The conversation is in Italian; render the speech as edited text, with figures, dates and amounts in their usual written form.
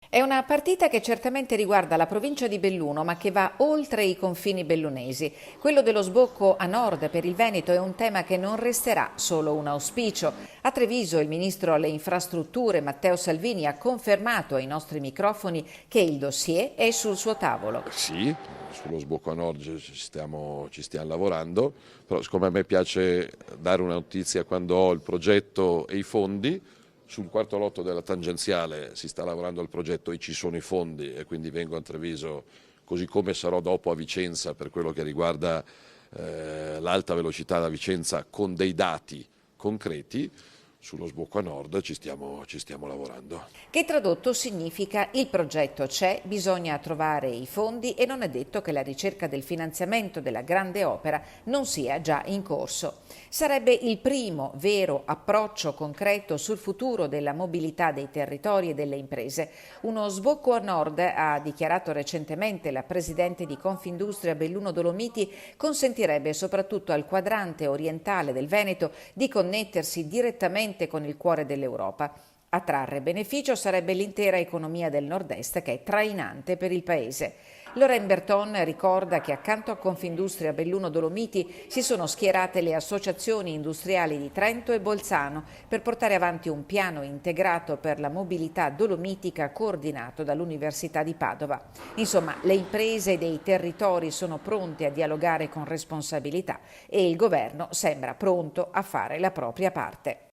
È una partita che certamente riguarda la provincia di Belluno, ma che va oltre i confini bellunesi. Quello dello sbocco a nord per il Veneto è un tema che non resterà solo un auspicio. A Treviso il ministro alle infrastrutture Matteo Salvini ha confermato ai nostri microfoni che il dossier è sul suo tavolo. Sì, sullo sbocco a nord ci stiamo lavorando, però siccome a me piace dare una notizia quando ho il progetto e i fondi, sul quarto lotto della tangenziale si sta lavorando al progetto e ci sono i fondi e quindi vengo a Treviso, così come sarò dopo a Vicenza per quello che riguarda l'alta velocità da Vicenza con dei dati concreti. Sullo sbocco a nord ci stiamo lavorando. Che tradotto significa il progetto c'è, bisogna trovare i fondi e non è detto che la ricerca del finanziamento della grande opera non sia già in corso. Sarebbe il primo vero approccio concreto sul futuro della mobilità dei territori e delle imprese. Uno sbocco a nord, ha dichiarato recentemente la presidente di Confindustria Belluno Dolomiti, consentirebbe soprattutto al quadrante orientale del Veneto di connettersi direttamente con il cuore dell'Europa. A trarre beneficio sarebbe l'intera economia del nord-est che è trainante per il paese. Loren Berton ricorda che accanto a Confindustria Belluno Dolomiti si sono schierate le associazioni industriali di Trento e Bolzano per portare avanti un piano integrato per la mobilità dolomitica coordinato dall'Università di Padova. Insomma, le imprese dei territori sono pronte a dialogare con responsabilità e il governo sembra pronto a fare la propria parte.